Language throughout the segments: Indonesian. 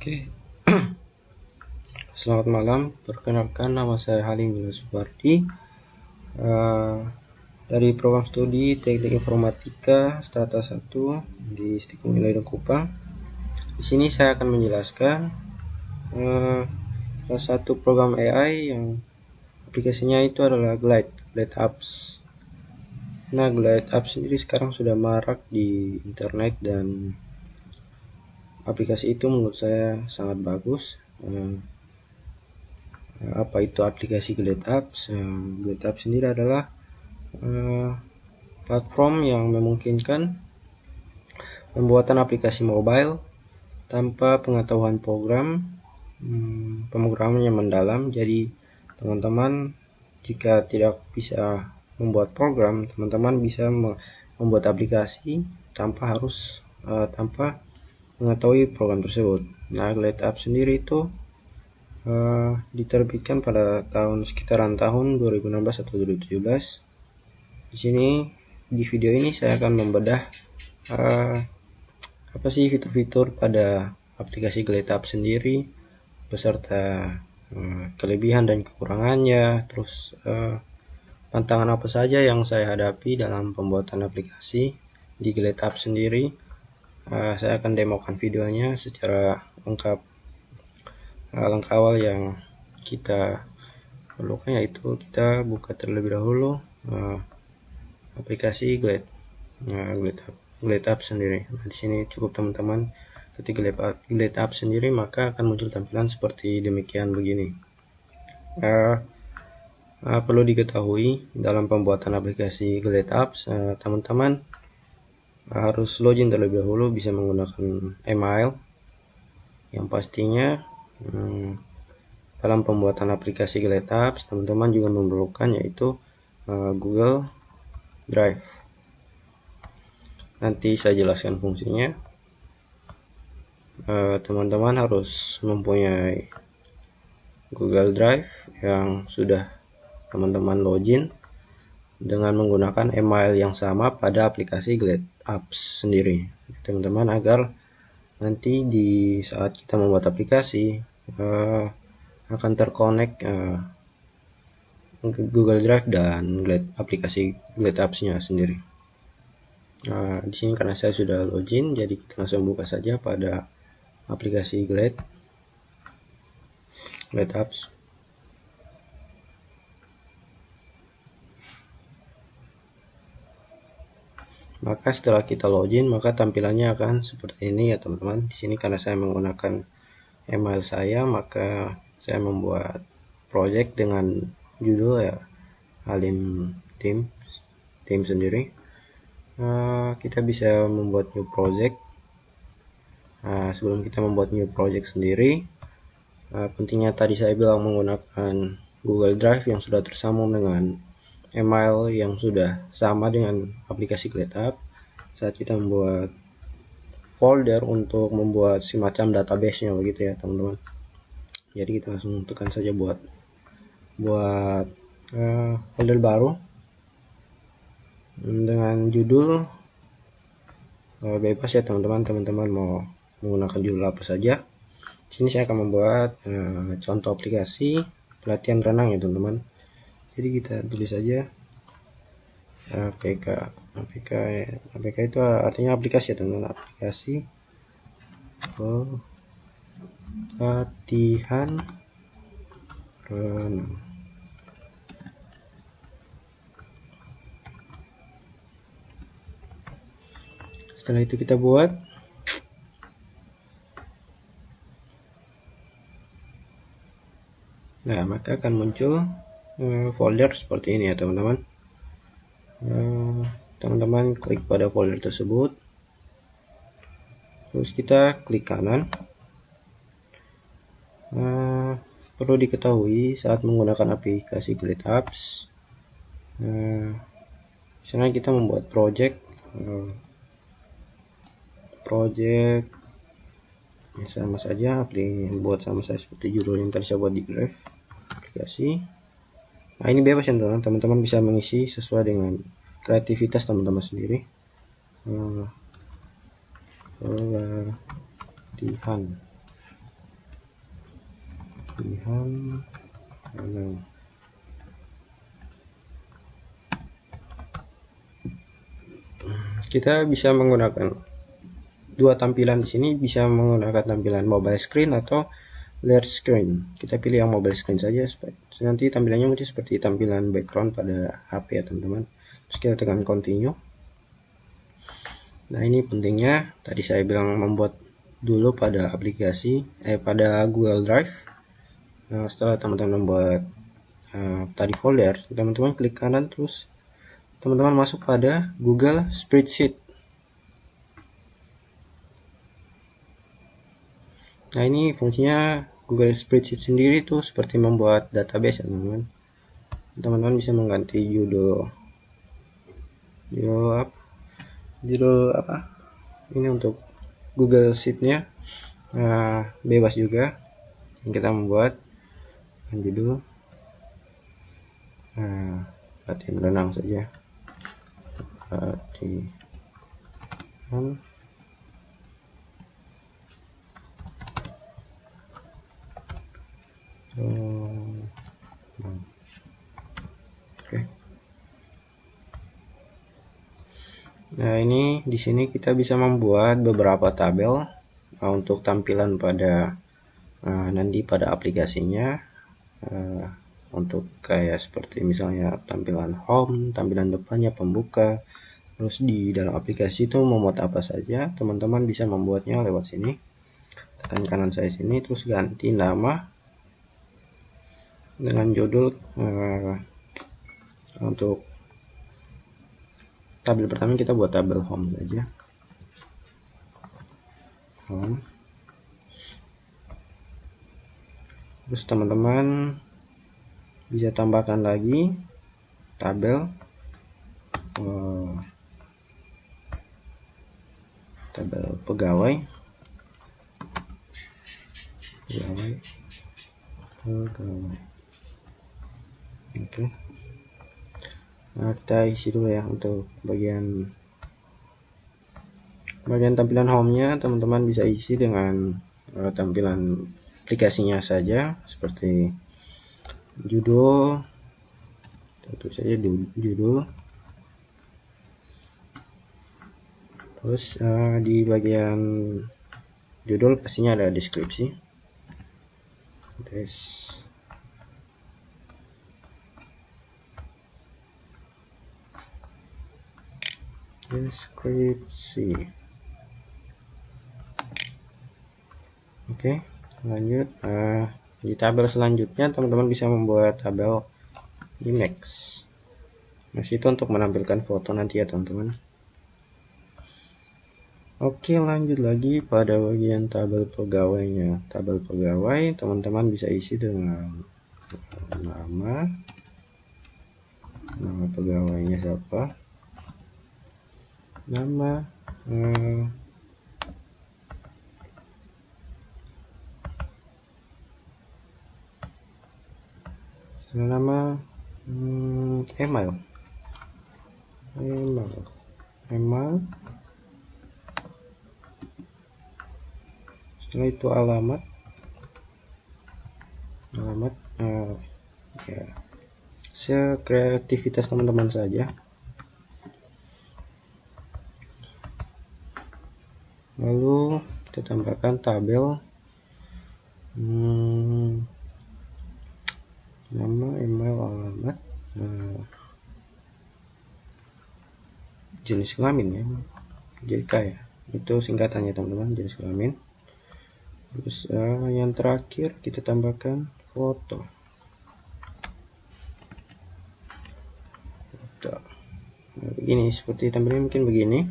Oke, selamat malam. Perkenalkan, nama saya Halim Supardi dari program studi Teknik Informatika Strata 1 di Stikun Nilai Kupang. Di sini saya akan menjelaskan salah satu program AI yang aplikasinya itu adalah Glide Apps. Nah, Glide Apps sendiri sekarang sudah marak di internet dan aplikasi itu menurut saya sangat bagus. Apa itu aplikasi Glide Apps? Glide Apps sendiri adalah platform yang memungkinkan pembuatan aplikasi mobile tanpa pengetahuan pemrograman yang mendalam. Jadi teman-teman jika tidak bisa membuat program, teman-teman bisa membuat aplikasi tanpa mengetahui program tersebut. Nah, Glide Apps sendiri itu diterbitkan pada sekitaran tahun 2016 atau 2017. Di sini di video ini saya akan membedah apa sih fitur-fitur pada aplikasi Glide Apps sendiri beserta kelebihan dan kekurangannya, terus tantangan apa saja yang saya hadapi dalam pembuatan aplikasi di Glide Apps sendiri. Saya akan demokan videonya secara lengkap. Langkah awal yang kita perlukan yaitu kita buka terlebih dahulu aplikasi Glide Apps sendiri. Nah, di sini cukup teman-teman ketik Glide Apps sendiri, maka akan muncul tampilan seperti demikian begini. Perlu diketahui dalam pembuatan aplikasi Glide Apps, teman-teman harus login terlebih dahulu, bisa menggunakan email. Yang pastinya dalam pembuatan aplikasi Glide Apps, teman-teman juga memerlukan yaitu Google Drive. Nanti saya jelaskan fungsinya. Teman-teman harus mempunyai Google Drive yang sudah teman-teman login dengan menggunakan email yang sama pada aplikasi Glide Apps sendiri, teman-teman, agar nanti di saat kita membuat aplikasi akan terkonek Google Drive dan aplikasi Glide Apps-nya sendiri. Di sini karena saya sudah login, jadi kita langsung buka saja pada aplikasi Glide Apps. Maka setelah kita login, maka tampilannya akan seperti ini ya teman-teman. Di sini karena saya menggunakan email saya, maka saya membuat project dengan judul ya Halim Tim sendiri. Kita bisa membuat new project. Sebelum kita membuat new project sendiri, pentingnya tadi saya bilang menggunakan Google Drive yang sudah tersambung dengan email yang sudah sama dengan aplikasi Glide Apps. Saat kita membuat folder untuk membuat semacam database-nya begitu ya teman-teman. Jadi kita langsung tekan saja buat folder baru dengan judul bebas ya teman-teman mau menggunakan judul apa saja. Sini saya akan membuat contoh aplikasi pelatihan renang ya teman-teman. Jadi kita tulis saja APK itu artinya aplikasi ya teman-teman, aplikasi pelatihan renang. Setelah itu kita buat maka akan muncul folder seperti ini ya teman-teman. Teman-teman klik pada folder tersebut, terus kita klik kanan. Perlu diketahui saat menggunakan aplikasi Glide Apps, misalnya kita membuat project sama saja, buat sama saja seperti judul yang tadi saya buat di Drive aplikasi. Nah, ini bebas ya teman-teman, bisa mengisi sesuai dengan kreativitas teman-teman sendiri. Pelatihan kelebihan. Kita bisa menggunakan dua tampilan di sini, bisa menggunakan tampilan mobile screen atau large screen. Kita pilih yang mobile screen saja, nanti tampilannya mungkin seperti tampilan background pada HP ya teman-teman. Terus kita tekan continue. Nah, ini pentingnya tadi saya bilang membuat dulu pada aplikasi pada Google Drive. Nah, setelah teman-teman membuat tadi folder, teman-teman klik kanan, terus teman-teman masuk pada Google Spreadsheet. Nah, ini fungsinya Google Spreadsheet sendiri tuh seperti membuat database ya teman-teman. Teman-teman bisa mengganti judul apa ini untuk Google Sheet-nya. Bebas juga yang kita membuat judul latihan renang saja, latihan oke. Nah, ini di sini kita bisa membuat beberapa tabel untuk tampilan pada nanti pada aplikasinya, untuk kayak seperti misalnya tampilan home, tampilan depannya, pembuka. Terus di dalam aplikasi itu memuat apa saja, teman-teman bisa membuatnya lewat sini. Tekan kanan saya sini, terus ganti nama dengan judul. Untuk tabel pertama kita buat tabel home saja, home. Terus teman-teman bisa tambahkan lagi tabel tabel pegawai. Oke. Nah, kita isi dulu ya untuk bagian tampilan home-nya. Teman-teman bisa isi dengan tampilan aplikasinya saja, seperti judul, tentu saja judul. Terus di bagian judul pastinya ada deskripsi. Deskripsi. Oke, lanjut. Di tabel selanjutnya teman-teman bisa membuat tabel image. Nah, itu untuk menampilkan foto nanti ya teman-teman. Oke, lanjut lagi pada bagian tabel pegawainya. Tabel pegawai teman-teman bisa isi dengan nama pegawainya siapa, nama email, setelah itu alamat ya, sekreativitas teman-teman saja. Lalu kita tambahkan tabel nama, email, alamat, jenis kelamin ya, JK ya, itu singkatannya teman-teman, jenis kelamin. Terus yang terakhir kita tambahkan foto. Nah, begini, seperti tampilannya mungkin begini.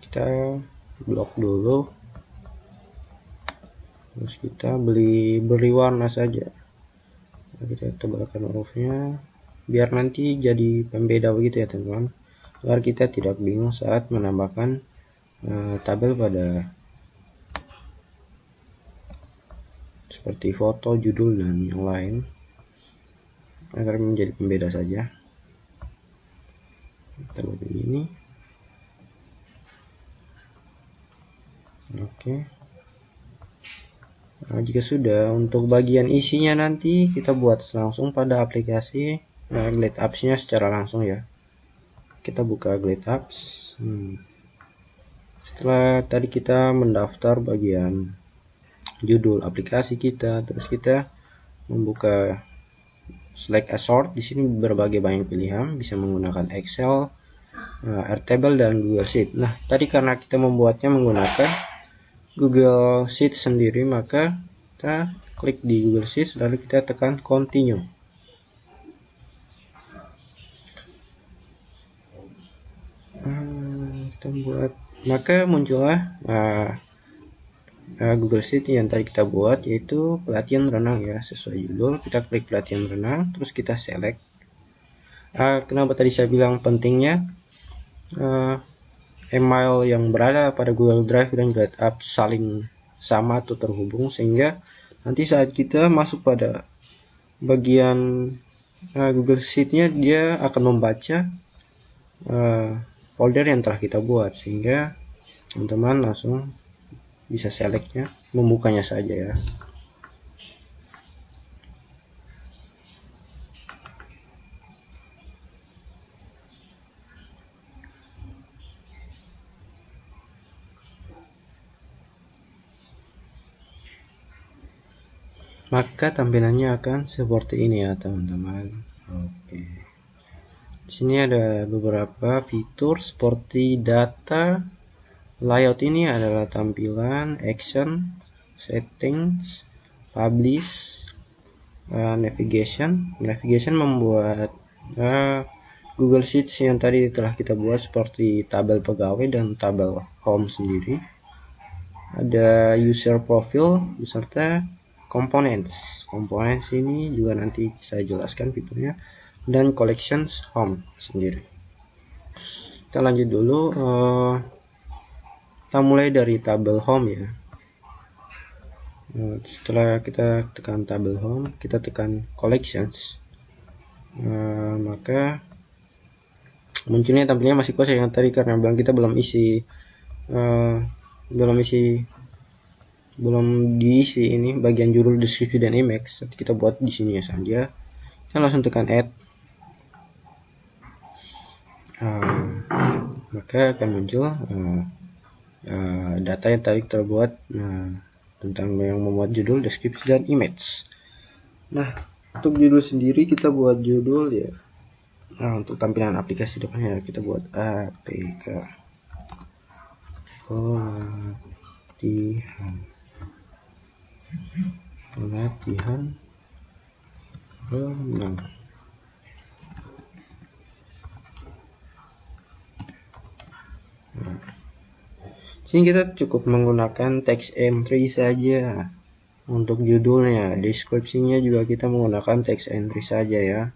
Kita blok dulu, terus kita beri warna saja. Nah, kita tebalkan hurufnya biar nanti jadi pembeda begitu ya teman-teman, agar kita tidak bingung saat menambahkan tabel pada seperti foto, judul, dan yang lain, agar menjadi pembeda saja. Kita buat begini. Oke. Nah, jika sudah, untuk bagian isinya nanti kita buat langsung pada aplikasi Glide Apps-nya secara langsung ya. Kita buka Glide Apps. Setelah tadi kita mendaftar bagian judul aplikasi kita, terus kita membuka select a sort. Di sini berbagai banyak pilihan, bisa menggunakan Excel, Airtable, dan Google Sheet. Nah, tadi karena kita membuatnya menggunakan Google Sheet sendiri, maka kita klik di Google Sheet lalu kita tekan continue. Kita buat, maka muncullah Google Sheet yang tadi kita buat, yaitu pelatihan renang ya, sesuai judul. Kita klik pelatihan renang, terus kita select. Kenapa tadi saya bilang pentingnya email yang berada pada Google Drive dan Glide Apps saling sama atau terhubung, sehingga nanti saat kita masuk pada bagian Google Sheet-nya, dia akan membaca folder yang telah kita buat, sehingga teman-teman langsung bisa selectnya, membukanya saja ya. Maka tampilannya akan seperti ini ya teman-teman. Oke. Di sini ada beberapa fitur seperti data, layout. Ini adalah tampilan, action, settings, publish, navigation. Navigation membuat Google Sheets yang tadi telah kita buat seperti tabel pegawai dan tabel home sendiri. Ada user profile beserta components. Components ini juga nanti saya jelaskan fiturnya, dan collections home sendiri. Kita lanjut dulu. Kita mulai dari tabel home ya. Setelah kita tekan tabel home, kita tekan collections, maka munculnya tampilnya masih kosong yang tadi, karena bilang kita belum diisi ini bagian judul, deskripsi, dan image. Kita buat di sini saja. Kita langsung tekan add. Maka akan muncul data yang tadi terbuat tentang yang membuat judul, deskripsi, dan image. Nah, untuk judul sendiri kita buat judul ya. Nah, untuk tampilan aplikasi depannya kita buat APK pelatihan renang. Sini kita cukup menggunakan text entry saja untuk judulnya. Deskripsinya juga kita menggunakan text entry saja ya.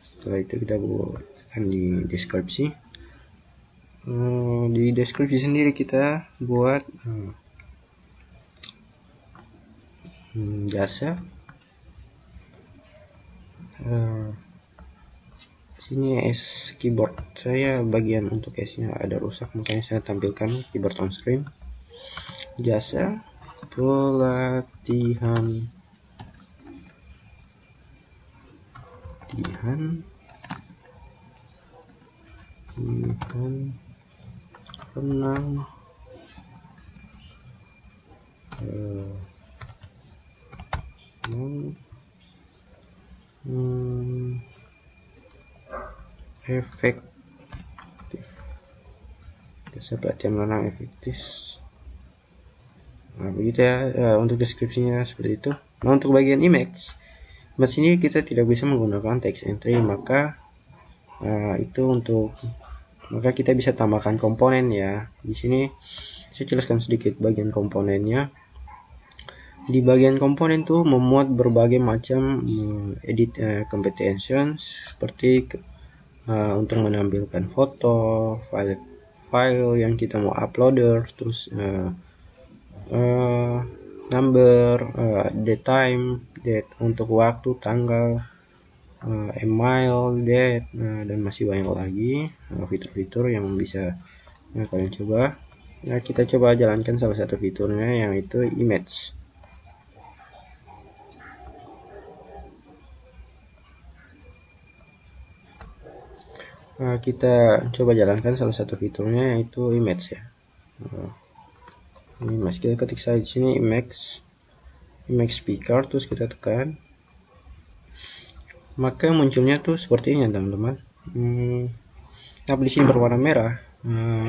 Setelah itu kita buatkan di deskripsi. Di deskripsi sendiri kita buat jasa. Sini S keyboard saya bagian untuk S-nya ada rusak, makanya saya tampilkan keyboard on screen. Jasa pelatihan renang efektif. Jasa pelatihan renang efektif. Nah, begitu ya, untuk deskripsinya seperti itu. Nah, untuk bagian image sini kita tidak bisa menggunakan text entry, maka maka kita bisa tambahkan komponen ya. Di sini saya jelaskan sedikit bagian komponennya. Di bagian komponen tuh memuat berbagai macam edit computations, seperti untuk menampilkan foto, file yang kita mau uploader, terus number, date untuk waktu, tanggal, email, date, dan masih banyak lagi fitur-fitur yang bisa kalian coba. Nah, kita coba jalankan salah satu fiturnya, yaitu image. Nah, kita coba jalankan salah satu fiturnya, yaitu image ya. Ini mas, kita ketik saja di sini image speaker, terus kita tekan, maka munculnya tuh seperti ini teman-teman. Tapi di sini berwarna merah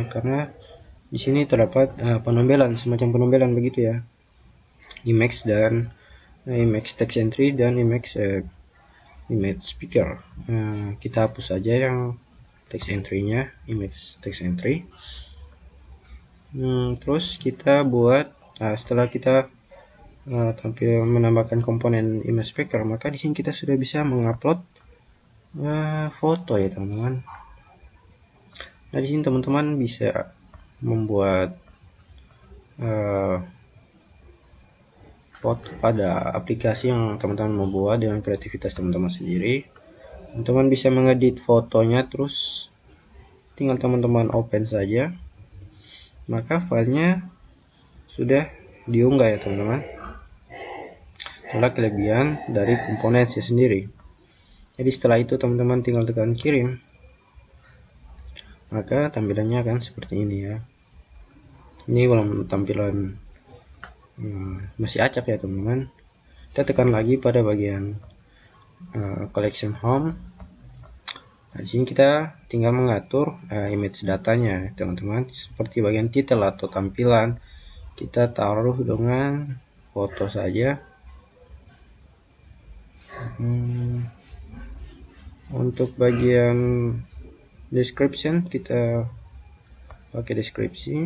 karena di sini terdapat penembelan, semacam penembelan begitu ya. Image dan image text entry dan image speaker. Kita hapus saja yang text entry-nya, image text entry. Terus kita buat, setelah kita tampil menambahkan komponen image speaker, maka di sini kita sudah bisa mengupload foto ya teman-teman. Nah, di sini teman-teman bisa membuat foto pada aplikasi yang teman-teman membuat dengan kreativitas teman-teman sendiri. Teman-teman bisa mengedit fotonya, terus tinggal teman-teman open saja, maka filenya sudah diunggah ya teman-teman. Itulah kelebihan dari komponen sendiri. Jadi setelah itu teman-teman tinggal tekan kirim, maka tampilannya akan seperti ini ya. Ini belum tampilan masih acak ya teman-teman. Kita tekan lagi pada bagian collection home. Nah, di sini kita tinggal mengatur image datanya teman-teman. Seperti bagian title atau tampilan, kita taruh dengan foto saja. Untuk bagian description kita pakai deskripsi.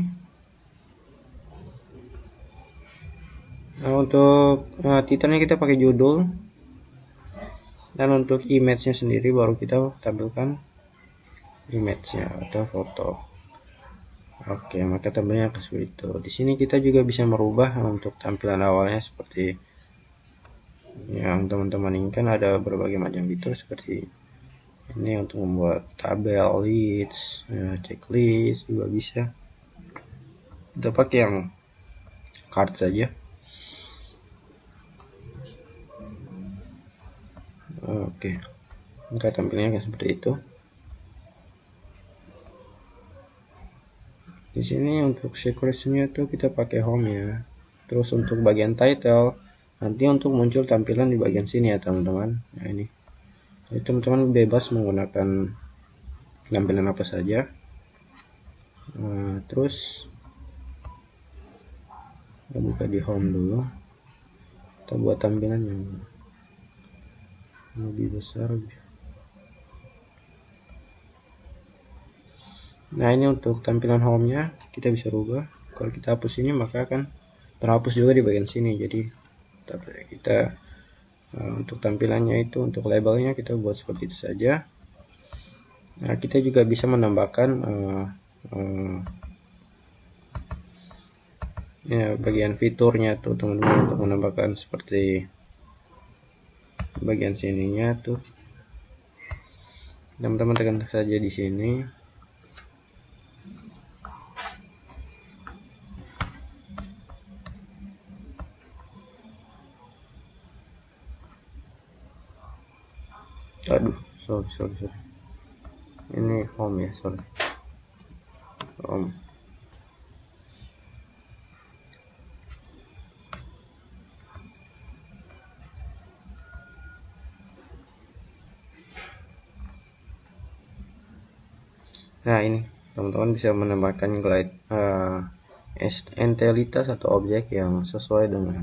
Nah, untuk titelnya kita pakai judul, dan untuk image-nya sendiri baru kita tampilkan image-nya atau foto. Oke, maka tampilnya seperti itu. Di sini kita juga bisa merubah untuk tampilan awalnya seperti yang teman-teman inginkan. Ada berbagai macam fitur seperti ini untuk membuat tabel, list, checklist juga bisa. Kita pakai yang card saja. Oke, maka tampilnya akan seperti itu. Di sini untuk sequence-nya tuh kita pakai home ya. Terus untuk bagian title, nanti untuk muncul tampilan di bagian sini ya teman-teman. Nah, ini. Jadi teman-teman bebas menggunakan tampilan apa saja. Terus kita buka di home dulu. Kita buat tampilan yang lebih besar. Nah, ini untuk tampilan home-nya kita bisa rubah. Kalau kita hapus ini maka akan terhapus juga di bagian sini. Jadi kita untuk tampilannya itu, untuk labelnya kita buat seperti itu saja. Nah, kita juga bisa menambahkan ya, bagian fiturnya tuh teman-teman, untuk menambahkan seperti bagian sininya tuh. Teman-teman tekan saja di sini. Aduh, sorry. Ini home ya, sorry. Home. Nah, ini teman-teman bisa menambahkan entitas atau objek yang sesuai dengan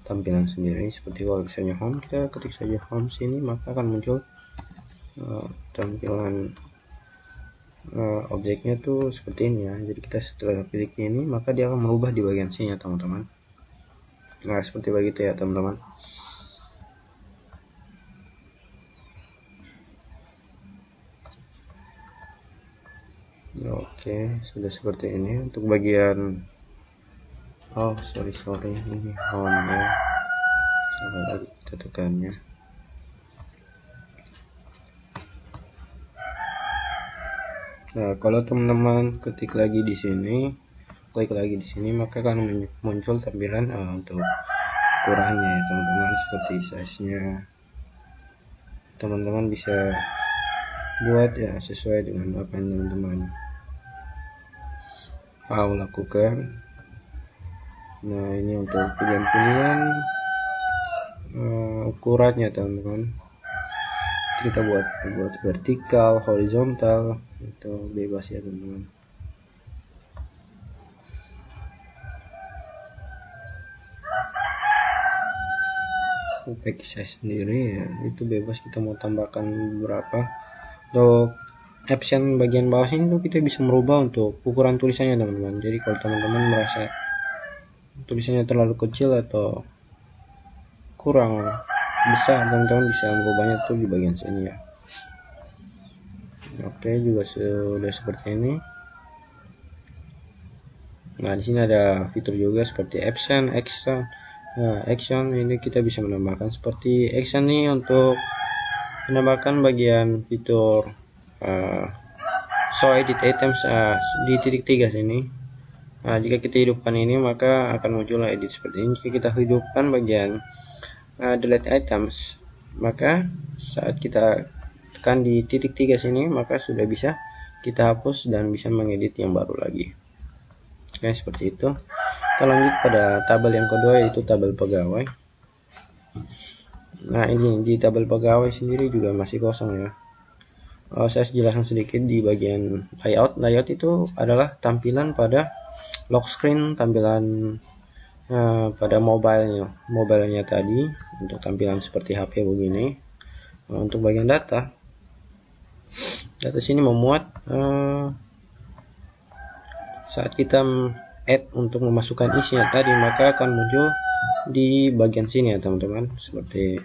tampilan sendiri. Seperti kalau misalnya home, kita ketik saja home sini, maka akan muncul tampilan objeknya tuh seperti ini ya. Jadi kita setelah klik ini, maka dia akan merubah di bagian sini ya teman-teman. Nah, seperti begitu ya teman-teman. Oke, sudah seperti ini. Untuk bagian sorry ini home ya. Coba lagi kita tekannya. Nah, kalau teman-teman ketik lagi di sini, klik lagi di sini, maka akan muncul tampilan untuk ukurannya ya teman-teman, seperti size nya teman-teman bisa buat ya sesuai dengan apa yang teman-teman mau lakukan. Nah, ini untuk pilihan ukurannya teman-teman, kita buat vertikal, horizontal, itu bebas ya teman-teman. Pack size sendiri ya, itu bebas, kita mau tambahkan berapa. Untuk option bagian bawah sini tuh kita bisa merubah untuk ukuran tulisannya teman-teman. Jadi kalau teman-teman merasa tulisannya terlalu kecil atau kurang besar, teman-teman bisa merubahnya tuh di bagian sini ya. Oke, juga sudah seperti ini. Nah, di sini ada fitur juga seperti action. Nah, action ini kita bisa menambahkan seperti action nih, untuk menambahkan bagian fitur show edit items di titik 3 sini. Nah, jika kita hidupkan ini maka akan muncul edit seperti ini. Jika kita hidupkan bagian delete items, maka saat kita tekan di titik 3 sini maka sudah bisa kita hapus dan bisa mengedit yang baru lagi. Oke, seperti itu. Kita lanjut pada tabel yang kedua, yaitu tabel pegawai. Nah, ini di tabel pegawai sendiri juga masih kosong ya. Saya jelaskan sedikit di bagian layout. Layout itu adalah tampilan pada lock screen, tampilan pada mobilenya tadi, untuk tampilan seperti HP begini. Untuk bagian data sini memuat saat kita add untuk memasukkan isinya tadi, maka akan muncul di bagian sini ya teman-teman, seperti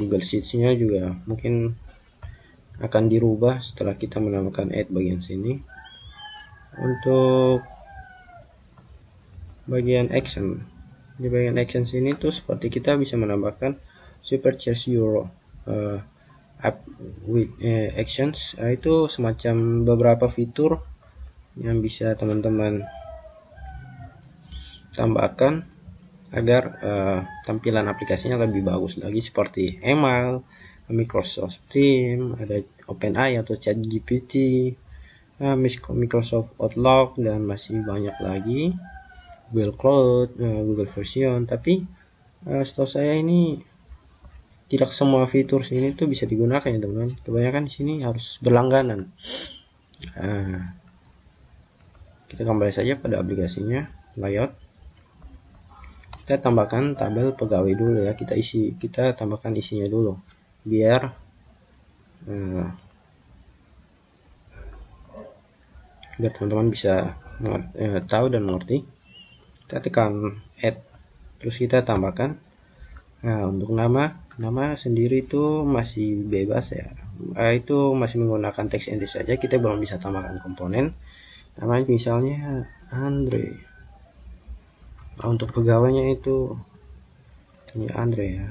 Google Sheets-nya juga mungkin akan dirubah setelah kita menambahkan add bagian sini. Untuk bagian action, di bagian action sini tuh seperti kita bisa menambahkan supercharge euro up with actions. Itu semacam beberapa fitur yang bisa teman-teman tambahkan agar tampilan aplikasinya lebih bagus lagi, seperti email, Microsoft Teams, ada OpenAI atau ChatGPT, Microsoft Outlook, dan masih banyak lagi, Google Cloud, Google Version. Tapi setahu saya ini tidak semua fitur sini tuh bisa digunakan ya teman-teman. Kebanyakan di sini harus berlangganan. Kita kembali saja pada aplikasinya, layout. Kita tambahkan tabel pegawai dulu ya, kita tambahkan isinya dulu biar teman-teman bisa tahu dan mengerti. Kita tekan add, terus kita tambahkan. Nah, untuk nama sendiri itu masih bebas ya, itu masih menggunakan text entry saja, kita belum bisa tambahkan komponen. Namanya misalnya Andre. Untuk pegawainya itu ini Andre ya,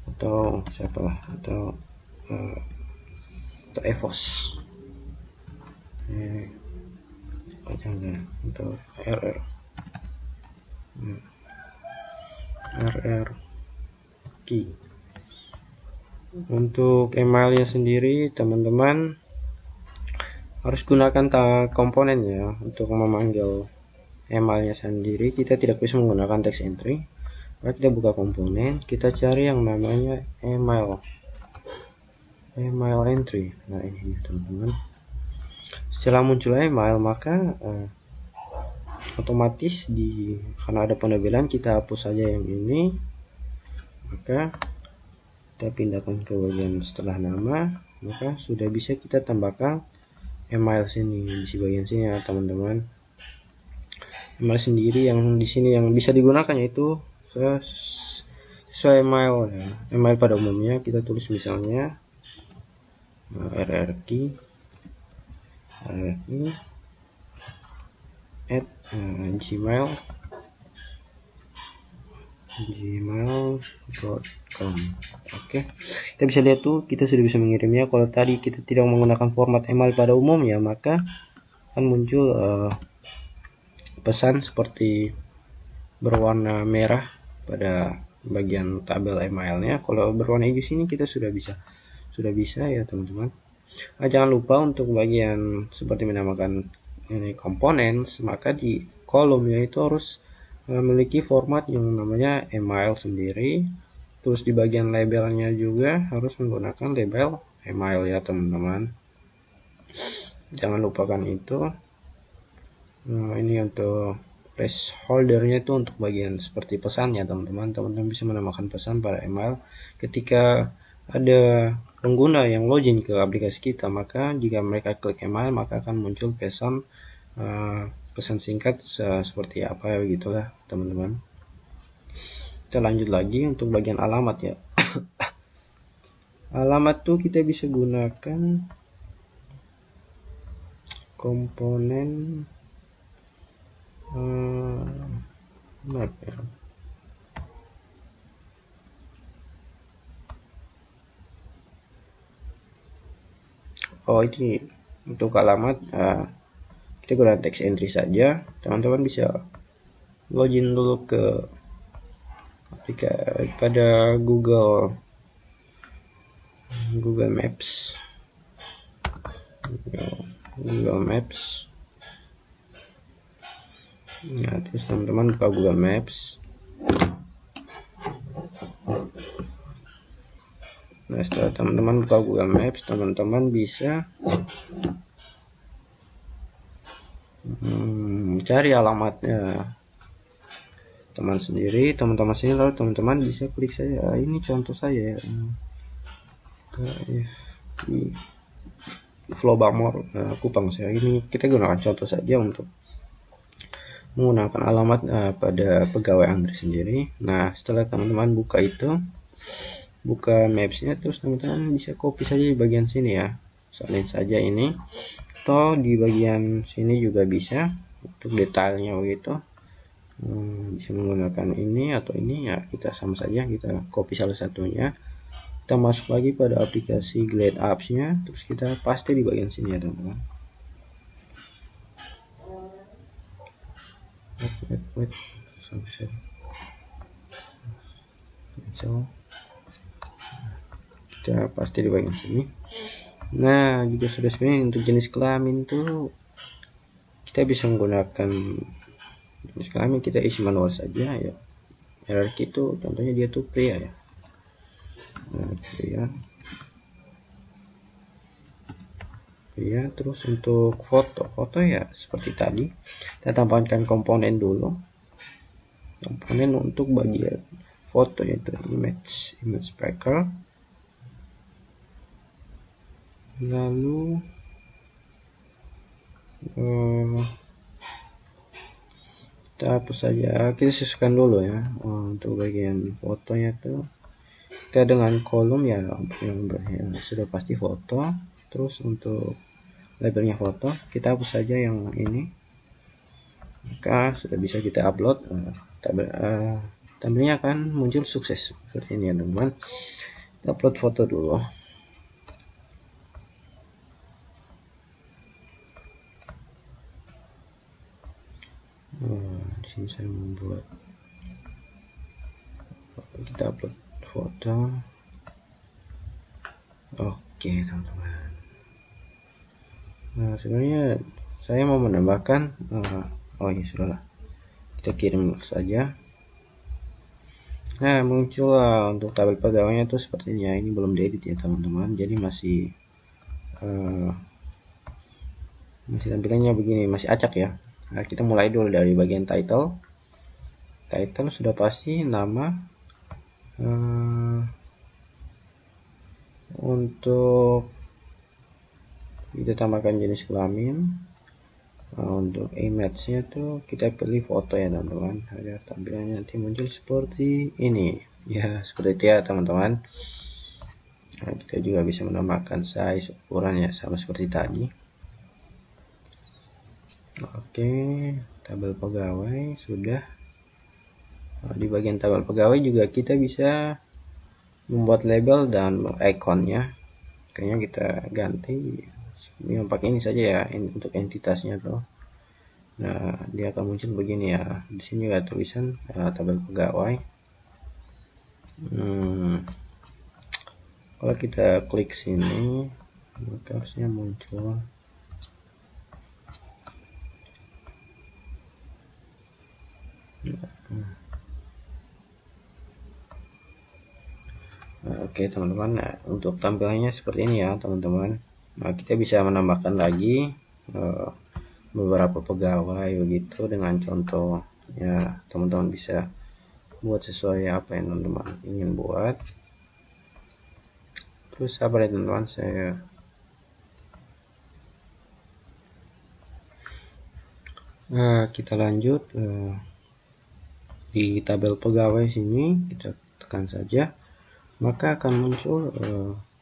atau siapalah, atau Evos, untuk RR key. Untuk emailnya sendiri teman-teman harus gunakan komponen ya. Untuk memanggil emailnya sendiri kita tidak bisa menggunakan text entry, maka kita buka komponen, kita cari yang namanya email entry. Nah, ini teman-teman, setelah muncul email maka otomatis karena ada penabelan, kita hapus saja yang ini, maka kita pindahkan ke bagian setelah nama, maka sudah bisa kita tambahkan email sini, di bagian sini ya teman-teman. Email sendiri yang di sini yang bisa digunakan yaitu sesuai email ya. Email pada umumnya kita tulis misalnya rrq at gmail.com. Oke, kita bisa lihat tuh kita sudah bisa mengirimnya. Kalau tadi kita tidak menggunakan format email pada umumnya, maka akan muncul pesan seperti berwarna merah pada bagian tabel emailnya. Kalau berwarna hijau sini kita sudah bisa ya teman-teman. Jangan lupa untuk bagian seperti menamakan ini komponen, maka di kolomnya itu harus memiliki format yang namanya email sendiri. Terus di bagian labelnya juga harus menggunakan label email ya teman-teman. Jangan lupakan itu. Ini untuk placeholdernya itu untuk bagian seperti pesannya teman-teman. Teman-teman bisa menambahkan pesan pada email ketika ada pengguna yang login ke aplikasi kita, maka jika mereka klik email maka akan muncul pesan singkat seperti apa ya, begitulah teman-teman. Kita lanjut lagi untuk bagian alamat ya. Alamat tuh kita bisa gunakan komponen map ya. Ini untuk alamat kita gunakan text entry saja. Teman-teman bisa login dulu ke pada Google Maps. Ya, terus teman-teman buka Google Maps. Nah, setelah teman-teman buka Google Maps, teman-teman bisa cari alamatnya teman-teman sendiri, lalu teman-teman bisa klik saja. Ini contoh saya ya, Flow Bangor Kupang. Saya ini kita gunakan contoh saja untuk menggunakan alamat pada pegawai Andre sendiri. Nah, setelah teman-teman buka mapsnya, terus teman-teman bisa copy saja di bagian sini ya, salin saja ini, atau di bagian sini juga bisa untuk detailnya begitu. Bisa menggunakan ini atau ini ya, kita sama saja, kita copy salah satunya, kita masuk lagi pada aplikasi Glide Apps nya, terus kita paste di bagian sini ya teman-teman. Kita paste di bagian sini. Nah, jika sudah seperti ini, untuk jenis kelamin tuh kita bisa menggunakan jenis kelamin, kita isi manual saja ya. Hierarki itu contohnya dia tuh pria ya. Nah, pria. Terus untuk foto ya seperti tadi, kita tambahkan komponen dulu. Komponen untuk bagian foto yaitu image tracker. Lalu kita hapus saja, kita sesuaikan dulu ya. Untuk bagian fotonya tuh kita dengan kolom ya yang sudah pasti foto. Terus untuk labelnya foto kita hapus saja yang ini, maka sudah bisa kita upload. Tampilnya akan muncul sukses seperti ini ya teman-teman. Kita upload foto dulu. Di sini saya membuat, kita upload foto. Oke teman-teman. Nah, sebenarnya saya mau menambahkan ya sudahlah, kita kirim saja. Nah, muncul untuk tabel pegawainya itu seperti ini ya. Ini belum diedit ya teman-teman, jadi masih tampilannya begini, masih acak ya. Nah, kita mulai dulu dari bagian title. Sudah pasti nama. Untuk kita tambahkan jenis kelamin. Untuk image-nya tuh kita pilih foto ya teman-teman, agar tampilannya nanti muncul seperti ini ya, seperti itu ya teman-teman. Nah, kita juga bisa menambahkan size ukurannya sama seperti tadi. Oke, tabel pegawai sudah. Di bagian tabel pegawai juga kita bisa membuat label dan ikonnya. Kayaknya kita ganti yang pakai ini saja ya, untuk entitasnya tuh. Nah, dia akan muncul begini ya. Di sini ada tulisan tabel pegawai. Kalau kita klik sini, maka harusnya muncul oke teman-teman. Nah, untuk tampilannya seperti ini ya teman-teman. Nah, kita bisa menambahkan lagi beberapa pegawai begitu dengan contoh ya. Teman-teman bisa buat sesuai apa yang teman-teman ingin buat. Terus apa ya teman-teman, kita lanjut di tabel pegawai sini, kita tekan saja, maka akan muncul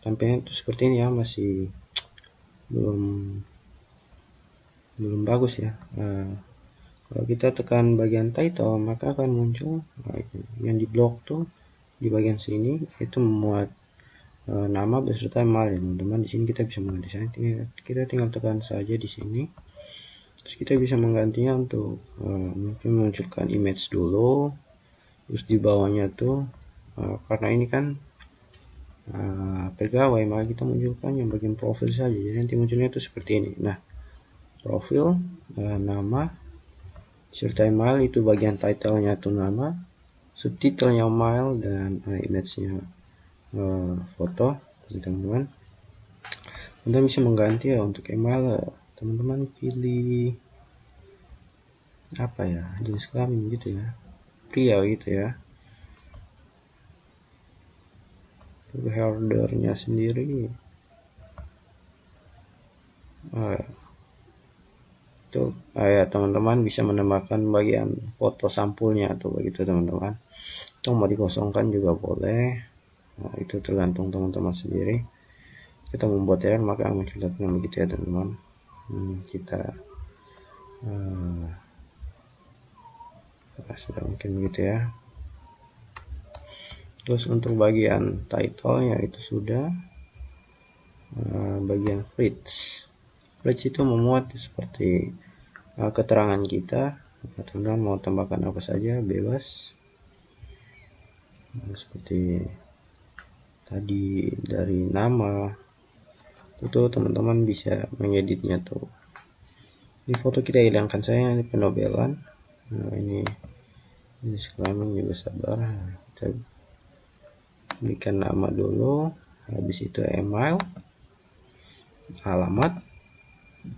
tampilan itu seperti ini ya. Masih belum bagus ya. Kalau kita tekan bagian title, maka akan muncul yang di blok tuh di bagian sini, itu memuat nama beserta email ya teman-teman. Di sini kita bisa mendesain, kita tinggal tekan saja di sini. Terus kita bisa menggantinya untuk mungkin munculkan image dulu, terus di bawahnya tuh karena ini kan pegawai, maka kita munculkan yang bagian profil saja. Jadi nanti munculnya tuh seperti ini. Nah, profil, nama serta email, itu bagian titlenya tuh nama, subtitlenya email, dan image-nya foto teman-teman. Anda bisa mengganti ya. Untuk email teman-teman pilih apa ya, jenis kelamin gitu ya, pria gitu ya. Headernya sendiri itu ya teman-teman bisa menambahkan bagian foto sampulnya atau begitu teman-teman. Itu mau dikosongkan juga boleh. Nah, itu tergantung teman-teman sendiri. Kita membuat error maka muncul dengan begitu ya teman-teman. Kita sudah mungkin begitu ya. Terus untuk bagian title ya itu sudah. Bagian fridge itu memuat seperti keterangan kita. Teman-teman mau tambahkan apa saja bebas. Seperti tadi dari nama itu teman-teman bisa mengeditnya tuh. Ini foto kita hilangkan saya, ini penobelan. Nah, ini kelamin juga sabar. Kita berikan nama dulu, habis itu email, alamat,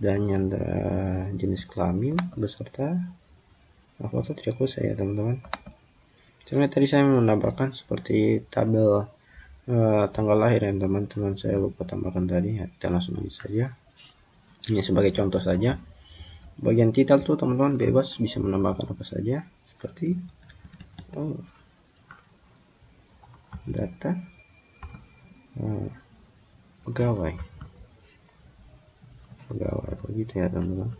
dan nyandra jenis kelamin beserta foto tidak usah ya teman-teman. Sebenarnya tadi saya menambahkan seperti tabel tanggal lahir ya teman-teman, saya lupa tambahkan tadi ya. Kita langsung lanjut saja. Ini sebagai contoh saja. Bagian title tuh teman-teman bebas bisa menambahkan apa saja, seperti data pegawai begitu ya teman-teman.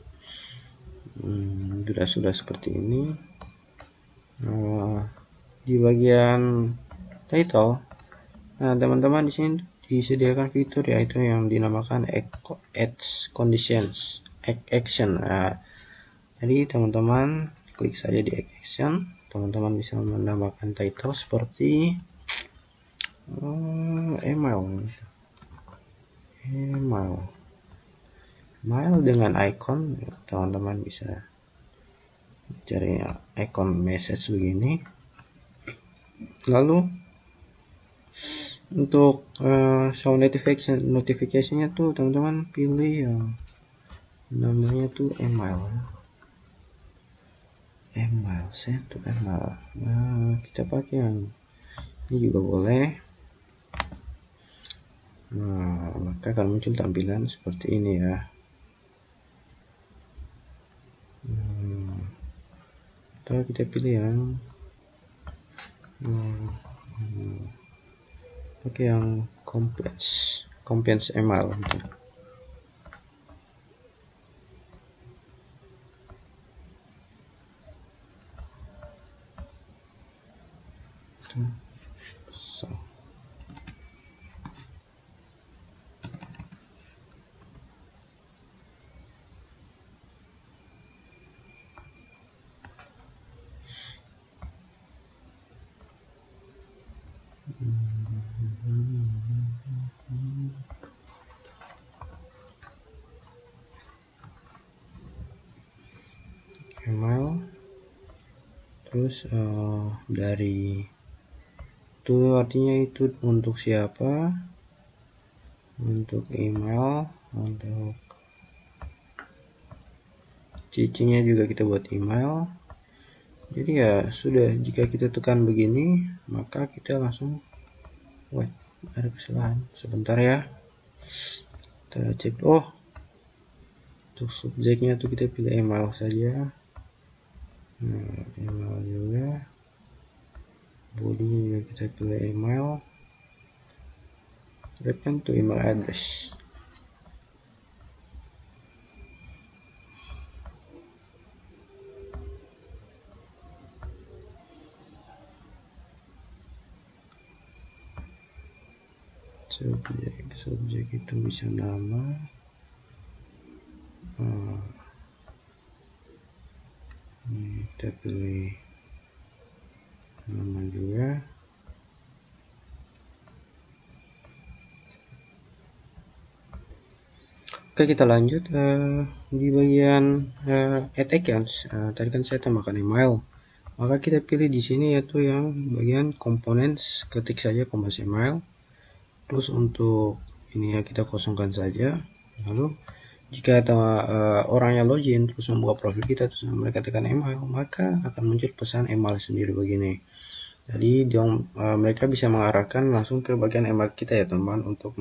Sudah seperti ini. Di bagian title, nah teman-teman di sini disediakan fitur yaitu yang dinamakan add conditions, action. Jadi teman-teman klik saja di action, teman-teman bisa menambahkan title seperti email dengan icon. Teman-teman bisa cari icon message begini. Lalu untuk show notification-nya tuh teman-teman pilih yang namanya tuh email send to email. Nah, kita pakai yang ini juga boleh. Nah, maka akan muncul tampilan seperti ini ya. Atau kita pilih yang pakai yang compliance email gitu. email, terus dari itu artinya itu untuk siapa, untuk email, untuk cicinya juga kita buat email. Jadi ya sudah, jika kita tekan begini maka kita langsung, wait, ada kesalahan sebentar ya, kita cek. Oh, untuk subjeknya tuh kita pilih email saja. Nah, email juga, bodinya juga kita pilih email, return to email address. Subjek itu bisa nama, ini kita pilih nama juga. Oke, kita lanjut di bagian add accounts. Tadi kan saya tambahkan email, maka kita pilih di sini yaitu yang bagian components, ketik saja components email. Terus untuk ini ya kita kosongkan saja. Lalu jika ada orang yang login terus membuka profil kita terus mereka tekan email, maka akan muncul pesan email sendiri begini. Jadi mereka bisa mengarahkan langsung ke bagian email kita ya teman, untuk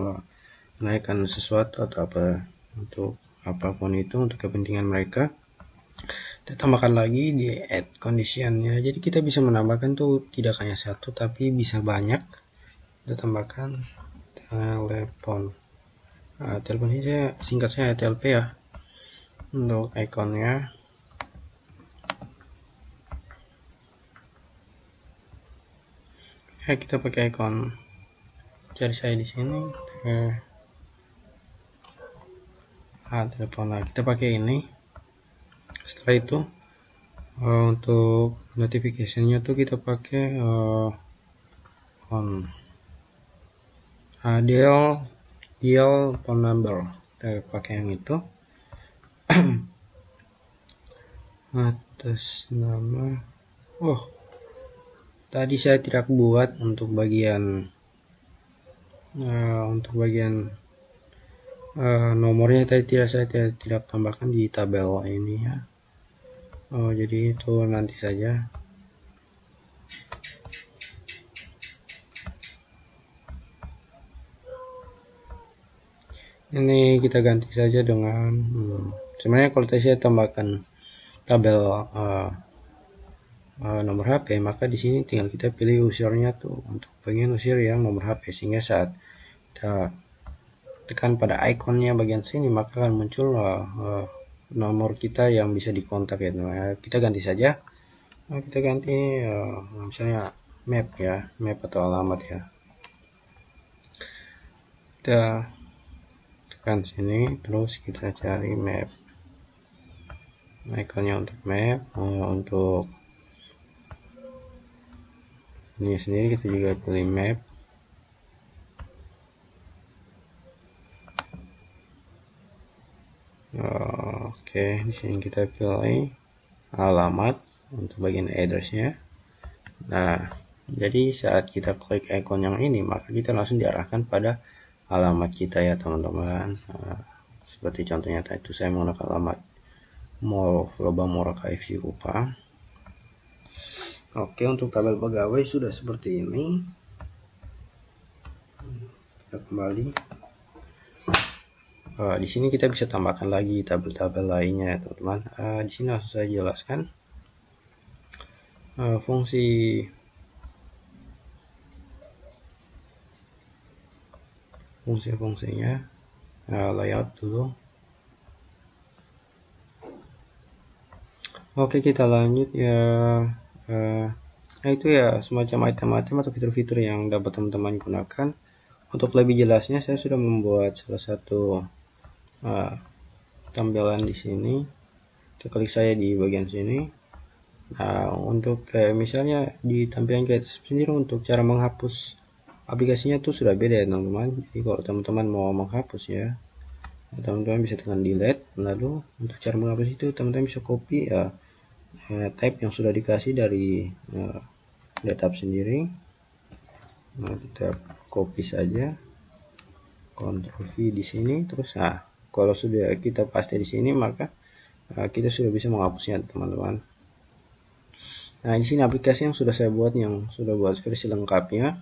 menaikkan sesuatu atau apa, untuk apapun itu untuk kepentingan mereka. Kita tambahkan lagi di add conditionnya, jadi kita bisa menambahkan tuh tidak hanya satu tapi bisa banyak. Kita tambahkan telepon. Telepon ini saya singkatnya TLP ya. Untuk ikonnya ya kita pakai ikon jari saya di sini. Telepon lah, kita pakai ini. Setelah itu untuk notificationnya tuh kita pakai dial phone number, kita pakai yang itu. Atas nama, tadi saya tidak buat untuk bagian nomornya, tadi saya tidak tambahkan di tabel ini ya. Jadi itu nanti saja. Ini kita ganti saja dengan sebenarnya kalau tadi saya tambahkan tabel nomor HP, maka di sini tinggal kita pilih usernya tuh untuk bagian user yang nomor HP, sehingga saat kita tekan pada ikonnya bagian sini maka akan muncul nomor kita yang bisa dikontak ya. Kita ganti saja. Kita ganti misalnya map ya, map atau alamat ya. Kita tekan sini terus kita cari map, ikonnya untuk map. Untuk ini sendiri kita juga pilih map. Oke, di sini kita pilih alamat untuk bagian addressnya. Nah, jadi saat kita klik ikon yang ini maka kita langsung diarahkan pada alamat kita ya teman-teman. Seperti contohnya tadi itu saya menggunakan alamat Mall Lobamora KFC Kupang. Oke, untuk tabel pegawai sudah seperti ini. Kita kembali. Di sini kita bisa tambahkan lagi tabel-tabel lainnya ya teman-teman. Di sini langsung saya jelaskan fungsinya. Layout dulu. Oke, kita lanjut ya. Nah itu ya semacam item-item atau fitur-fitur yang dapat teman-teman gunakan. Untuk lebih jelasnya saya sudah membuat salah satu tampilan di sini. Kita klik saya di bagian sini. Nah untuk misalnya di tampilan kreatif sendiri untuk cara menghapus aplikasinya tuh sudah beda ya teman-teman. Jadi kalau teman-teman mau menghapus ya, teman-teman bisa tekan delete. Lalu untuk cara menghapus itu teman-teman bisa copy ya, tab yang sudah dikasih dari GitHub sendiri. Nah, kita copy saja, Ctrl V di sini. Terus kalau sudah kita paste di sini, maka kita sudah bisa menghapusnya teman-teman. Nah, di sini aplikasi yang sudah saya buat, yang sudah buat versi lengkapnya.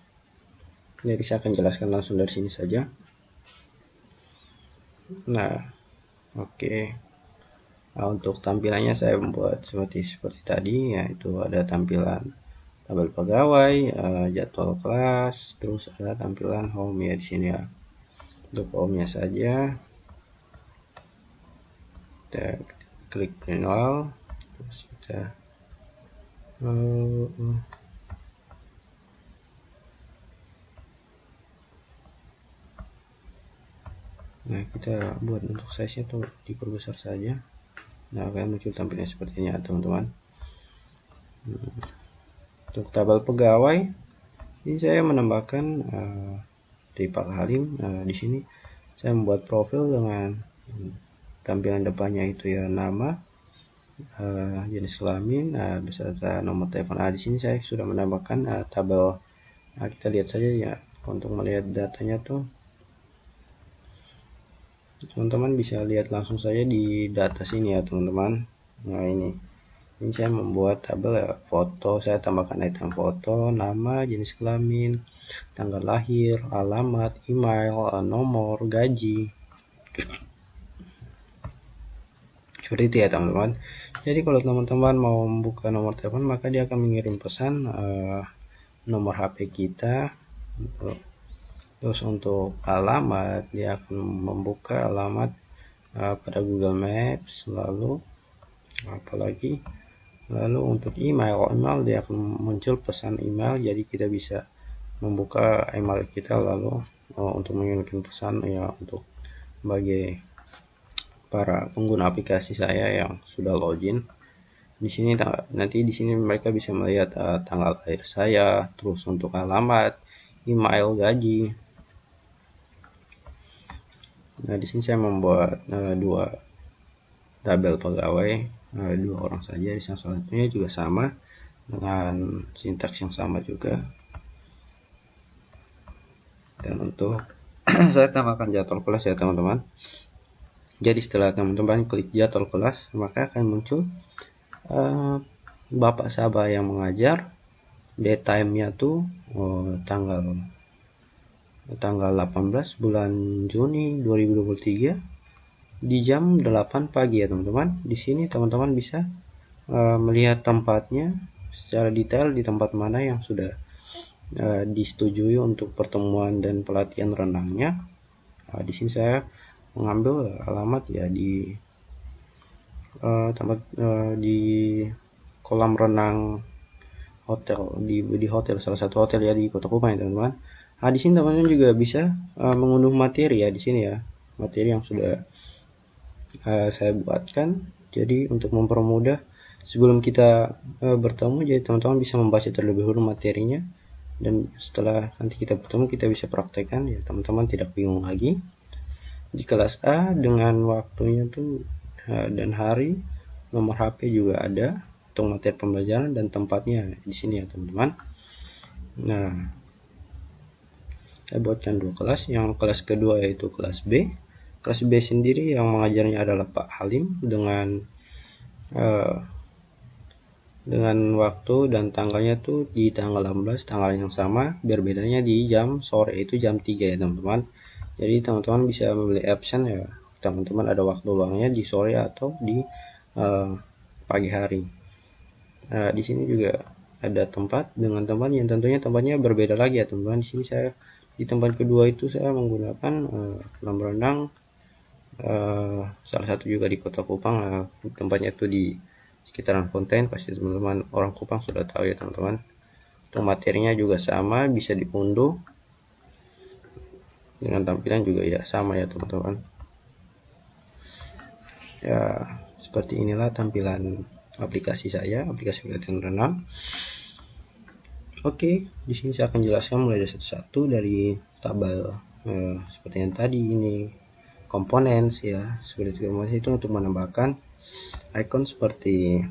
Jadi saya akan jelaskan langsung dari sini saja. Nah, oke. Nah, untuk tampilannya saya membuat seperti tadi, yaitu ada tampilan tabel pegawai, jadwal kelas, terus ada tampilan home ya di sini ya. Untuk home-nya saja, kita klik manual, terus kita nah, kita buat untuk size-nya tuh diperbesar saja. Nah, akan muncul tampilan sepertinya teman-teman. Untuk tabel pegawai, ini saya menambahkan di Pak Halim. Di sini saya membuat profil dengan tampilan depannya itu ya nama, jenis kelamin, beserta nomor telepon. Di sini saya sudah menambahkan tabel. Kita lihat saja ya, untuk melihat datanya tuh teman-teman bisa lihat langsung saja di data sini ya teman-teman. Nah, ini saya membuat tabel ya, foto, saya tambahkan item foto, nama, jenis kelamin, tanggal lahir, alamat, email, nomor, gaji, seperti itu ya teman-teman. Jadi kalau teman-teman mau membuka nomor telepon, maka dia akan mengirim pesan nomor HP kita. Terus untuk alamat, dia akan membuka alamat pada Google Maps. Lalu apalagi, lalu untuk email dia akan muncul pesan email, jadi kita bisa membuka email kita lalu untuk mengirimkan pesan ya, untuk bagi para pengguna aplikasi saya yang sudah login. Di sini nanti di sini mereka bisa melihat tanggal lahir saya, terus untuk alamat, email, gaji. Nah, di sini saya membuat dua tabel pegawai, dua orang saja. Di salah satunya juga sama dengan sintaks yang sama juga. Dan untuk saya tambahkan jadwal kelas ya teman-teman. Jadi setelah teman-teman klik jadwal kelas, maka akan muncul Bapak Sabah yang mengajar. Daytime-nya tuh tanggal 18 bulan Juni 2023 di jam 8 pagi ya teman-teman. Di sini teman-teman bisa melihat tempatnya secara detail, di tempat mana yang sudah disetujui untuk pertemuan dan pelatihan renangnya. Di sini saya mengambil alamat ya di tempat di kolam renang hotel, di hotel, salah satu hotel ya di Kota Kupang ya teman-teman. Di sini teman-teman juga bisa mengunduh materi ya di sini ya, materi yang sudah saya buatkan. Jadi untuk mempermudah sebelum kita bertemu, jadi teman-teman bisa membaca terlebih dahulu materinya, dan setelah nanti kita bertemu kita bisa praktekkan ya teman-teman, tidak bingung lagi. Di kelas A dengan waktunya tuh dan hari, nomor HP juga ada untuk materi pembelajaran, dan tempatnya di sini ya teman-teman. Nah, saya buatkan dua kelas. Yang kelas kedua yaitu kelas B. Kelas B sendiri yang mengajarnya adalah Pak Halim dengan waktu dan tanggalnya tuh di tanggal 18, tanggal yang sama, berbedanya di jam sore, itu jam 3 ya teman-teman. Jadi teman-teman bisa memilih option ya, teman-teman ada waktu luangnya di sore atau di pagi hari. Di sini juga ada tempat dengan tempat yang tentunya tempatnya berbeda lagi ya teman-teman. Di sini saya di tempat kedua itu saya menggunakan kolam renang, salah satu juga di Kota Kupang. Tempatnya itu di sekitaran Fontaine, pasti teman-teman orang Kupang sudah tahu ya teman-teman. Untuk materinya juga sama, bisa diunduh dengan tampilan juga ya sama ya teman-teman. Ya, seperti inilah tampilan aplikasi saya, aplikasi pelatihan renang. Oke, di sini saya akan jelaskan mulai dari satu-satu dari tabel seperti yang tadi. Ini komponen ya, seperti komponen itu untuk menambahkan icon seperti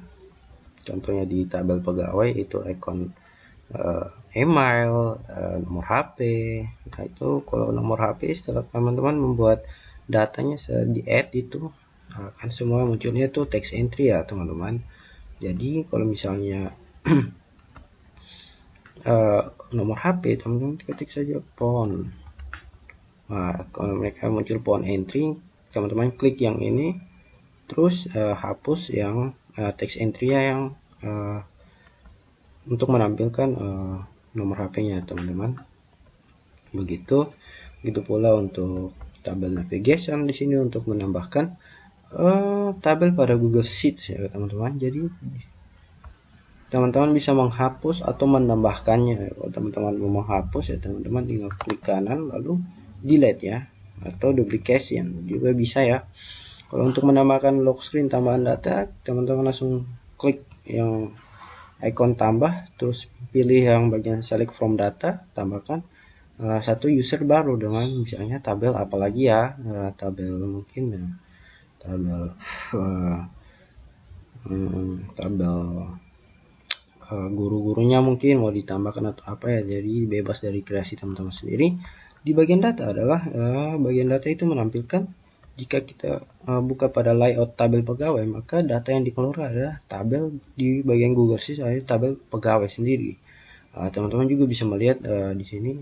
contohnya di tabel pegawai itu icon email, nomor HP. Nah itu kalau nomor HP setelah teman-teman membuat datanya di add itu akan semua munculnya tuh text entry ya teman-teman. Jadi kalau misalnya nomor HP teman-teman ketik saja phone. Nah kalau mereka muncul phone entry, teman-teman klik yang ini, terus hapus yang text entry yang untuk menampilkan nomor HP-nya teman-teman. Begitu pula untuk tabel navigation di sini untuk menambahkan tabel pada Google Sheets ya teman-teman. Jadi teman-teman bisa menghapus atau menambahkannya. Kalau teman-teman mau menghapus ya teman-teman tinggal klik kanan lalu delete ya, atau duplication juga bisa ya. Kalau untuk menambahkan lock screen tambahan data, teman-teman langsung klik yang icon tambah, terus pilih yang bagian select from data, tambahkan satu user baru dengan misalnya tabel apalagi ya, tabel mungkin tabel guru-gurunya mungkin mau ditambahkan atau apa ya. Jadi bebas dari kreasi teman-teman sendiri. Di bagian data adalah bagian data itu menampilkan jika kita buka pada layout tabel pegawai, maka data yang dikeluarkan adalah tabel di bagian Google Sheets, tabel pegawai sendiri. Teman-teman juga bisa melihat di sini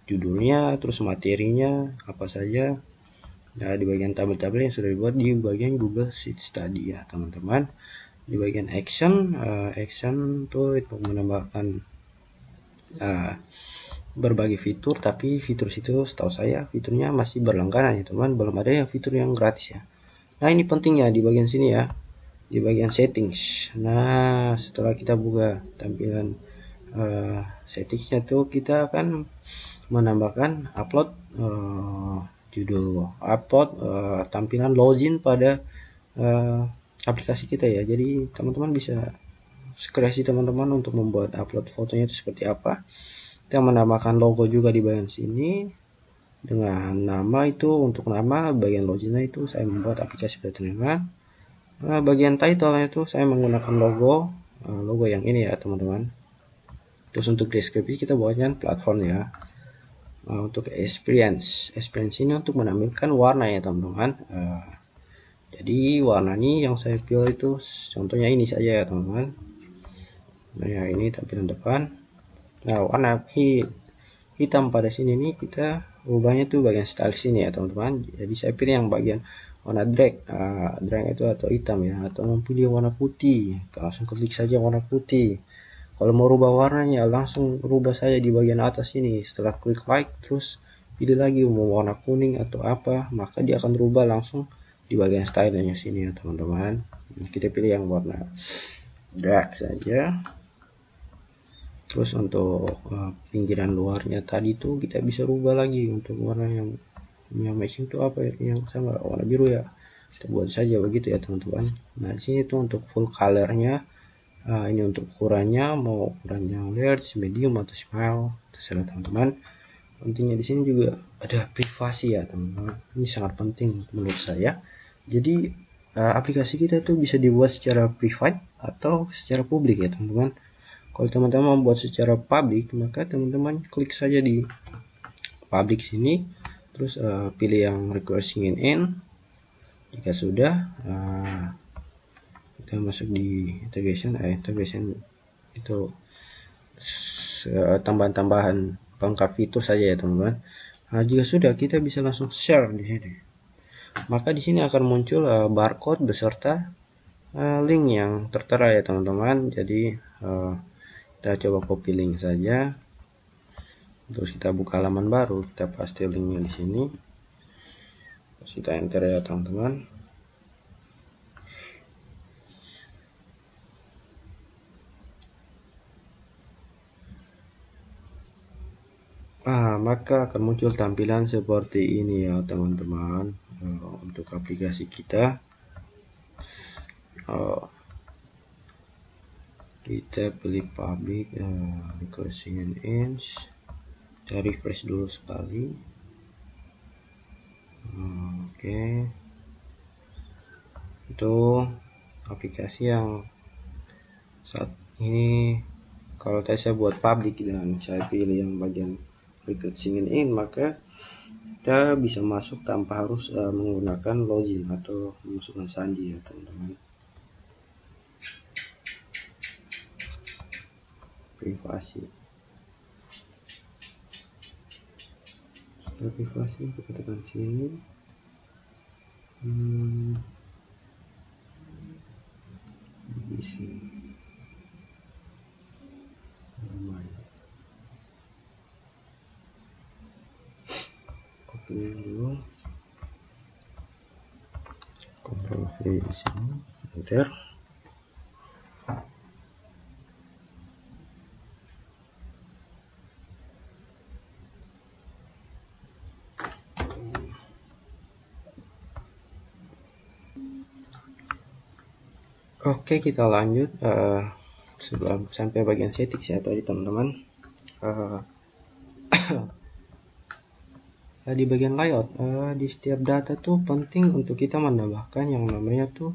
judulnya, terus materinya apa saja di bagian tabel-tabel yang sudah dibuat di bagian Google Sheets tadi ya teman-teman. Di bagian action, action tuh untuk menambahkan berbagai fitur, tapi fitur itu setahu saya fiturnya masih berlangganan ya teman, belum ada yang fitur yang gratis ya. Nah ini pentingnya di bagian sini ya, di bagian settings. Nah setelah kita buka tampilan settingsnya tuh kita akan menambahkan upload judul, upload tampilan login pada aplikasi kita ya. Jadi teman-teman bisa kreasi teman-teman untuk membuat upload fotonya itu seperti apa. Kita menambahkan logo juga di bagian sini dengan nama. Itu untuk nama bagian loginnya itu saya membuat aplikasi penerima. Bagian title-nya itu saya menggunakan logo yang ini ya teman-teman. Terus untuk deskripsi kita buatnya platform ya. Untuk experience ini untuk menampilkan warna ya teman-teman. Jadi warna ini yang saya pilih itu contohnya ini saja ya teman-teman. Nah ya ini tampilan depan. Nah warna hitam pada sini nih kita ubahnya tuh bagian style sini ya teman-teman. Jadi saya pilih yang bagian warna drag itu atau hitam ya, atau memilih warna putih langsung klik saja warna putih. Kalau mau rubah warnanya langsung rubah saja di bagian atas ini. Setelah klik like terus pilih lagi mau warna kuning atau apa, maka dia akan rubah langsung di bagian stylenya sini ya teman-teman. Kita pilih yang warna drag saja. Terus untuk pinggiran luarnya tadi tuh kita bisa rubah lagi untuk warna yang matching tuh apa ya, yang sama warna biru ya, kita buat saja begitu ya teman-teman. Nah di sini tuh untuk full colornya. Ini untuk ukurannya, mau ukuran yang large, medium atau small terserah teman-teman. Pentingnya di sini juga ada privasi ya teman-teman. Ini sangat penting menurut saya. Jadi aplikasi kita tuh bisa dibuat secara private atau secara publik ya teman-teman. Kalau teman-teman membuat secara publik, maka teman-teman klik saja di publik sini, terus pilih yang require sign in. Jika sudah kita masuk di integration itu tambahan-tambahan pelengkap fitur saja ya teman-teman. Nah, jika sudah kita bisa langsung share di sini. Maka di sini akan muncul barcode beserta link yang tertera ya teman-teman. Jadi kita coba copy link saja. Terus kita buka halaman baru, kita paste linknya di sini. Terus kita enter ya teman-teman. Maka akan muncul tampilan seperti ini ya teman-teman. Untuk aplikasi kita kita pilih public, closing and ends, kita refresh dulu sekali. Oke, itu aplikasi yang saat ini kalau tadi saya buat public dan saya pilih yang bagian record sign in, maka kita bisa masuk tanpa harus menggunakan login atau memasukkan sandi ya teman-teman. Privasi, setelah privasi kita tekan sini. Di sini kopinya dulu, Ctrl V di sini, enter. Oke, kita lanjut sebelum sampai bagian settings ya tadi teman-teman. Di bagian layout, di setiap data tuh penting untuk kita menambahkan yang namanya tuh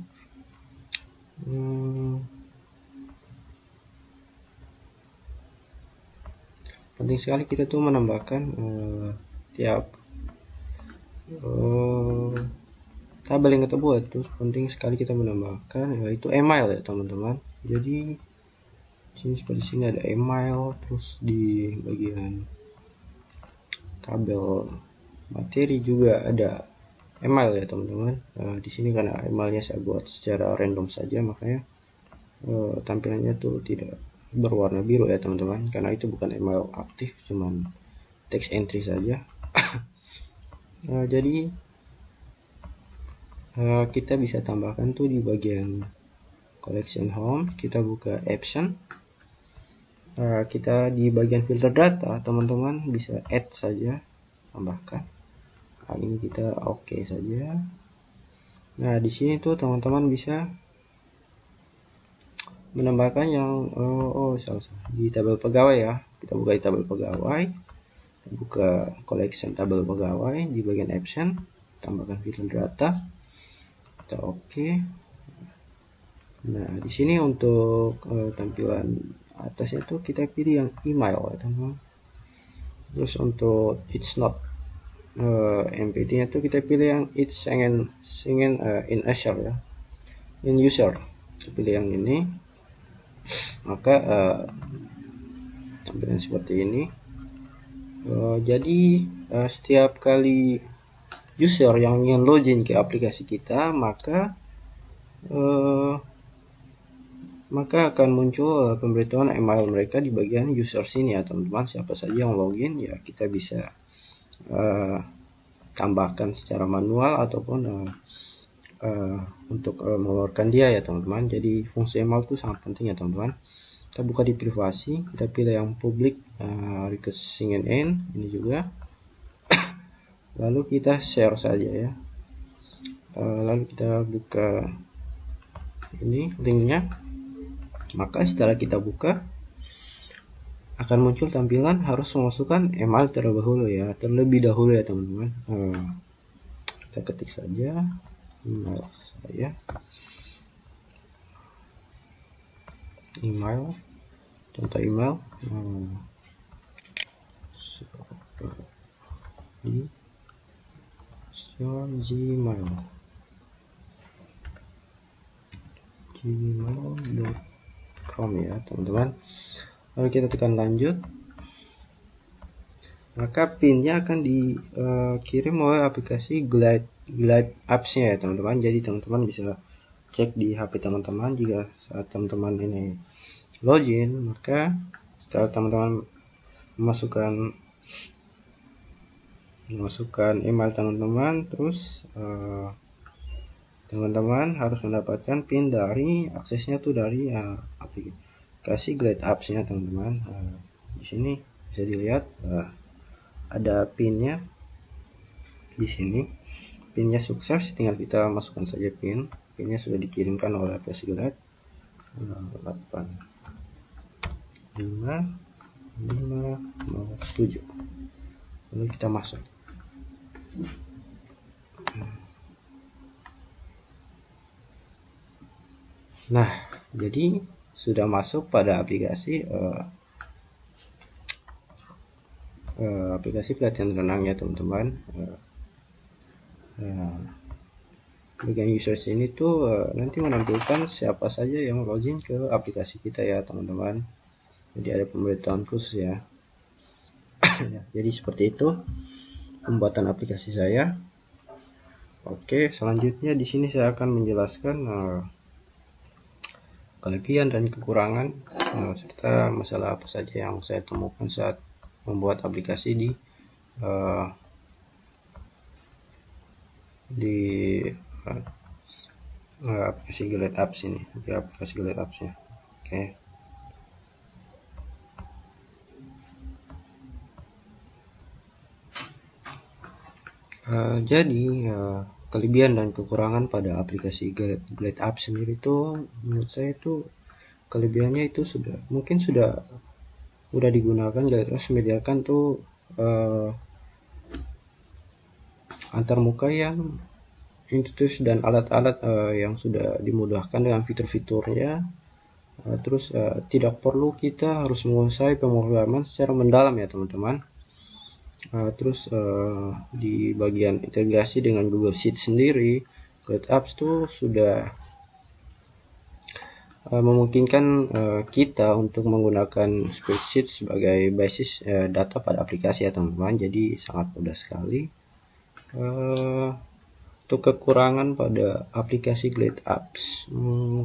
penting sekali kita tuh menambahkan tiap tabel yang kita buat tuh penting sekali kita menambahkan yaitu email ya teman-teman. Jadi sini seperti sini ada email, terus di bagian tabel materi juga ada email ya teman-teman. Di sini karena emailnya saya buat secara random saja, makanya tampilannya tuh tidak berwarna biru ya teman-teman, karena itu bukan email aktif, cuman text entry saja. Jadi kita bisa tambahkan tuh di bagian collection home, kita buka option, kita di bagian filter data teman-teman bisa add saja, tambahkan. Ini kita oke saja. Nah di sini tuh teman-teman bisa menambahkan yang salah di tabel pegawai ya. Kita buka di tabel pegawai, kita buka collection tabel pegawai, di bagian option tambahkan filter data, kita oke. Nah di sini untuk tampilan atasnya tuh kita pilih yang email ya teman-teman. Terus untuk it's not MPT nya tuh kita pilih yang it's singen in user ya, in user, kita pilih yang ini, maka tampilan seperti ini. Jadi setiap kali user yang ingin login ke aplikasi kita, maka akan muncul pemberitahuan email mereka di bagian user sini ya teman-teman. Siapa saja yang login ya kita bisa tambahkan secara manual ataupun untuk mengeluarkan dia ya teman-teman. Jadi fungsi email itu sangat penting ya teman-teman. Kita buka di privasi, kita pilih yang public, request sign in ini juga. Lalu kita share saja ya. Lalu kita buka ini linknya. Maka setelah kita buka akan muncul tampilan harus memasukkan email terlebih dahulu ya teman-teman. Kita ketik saja email saya, email, contoh email gmail.com ya teman-teman. Lalu kita tekan lanjut, maka pinnya akan dikirim oleh aplikasi Glide Apps nya ya teman-teman. Jadi teman-teman bisa cek di HP teman-teman. Jika saat teman-teman ini login, maka setelah teman-teman memasukkan email teman-teman, terus teman-teman harus mendapatkan pin dari aksesnya tuh dari aplikasi Glide Apps nya teman-teman. Di sini bisa dilihat ada pinnya di sini. Pinnya sukses, tinggal kita masukkan saja pinnya sudah dikirimkan oleh aplikasi Glide. 8 5 5 7. Lalu kita masuk. Nah, jadi sudah masuk pada aplikasi aplikasi pelatihan renang ya teman-teman. Bagian users ini tuh nanti menampilkan siapa saja yang login ke aplikasi kita ya teman-teman. Jadi ada pemberitahuan khusus ya. Jadi seperti itu pembuatan aplikasi saya. Oke, selanjutnya di sini saya akan menjelaskan kelebihan dan kekurangan serta masalah apa saja yang saya temukan saat membuat aplikasi di aplikasi Glide Apps ini, di aplikasi Glide Apps ya. Oke. Jadi kelebihan dan kekurangan pada aplikasi Glide Apps sendiri itu menurut saya itu kelebihannya itu mungkin sudah digunakan. Glide Apps menyediakan tuh antarmuka yang intuitif dan alat-alat yang sudah dimudahkan dengan fitur-fiturnya. Terus tidak perlu kita harus menguasai pemrograman secara mendalam ya teman-teman. Terus di bagian integrasi dengan Google Sheets sendiri, Glide Apps tuh sudah memungkinkan kita untuk menggunakan spreadsheet sebagai basis data pada aplikasi ya teman-teman. Jadi sangat mudah sekali. Untuk kekurangan pada aplikasi Glide Apps,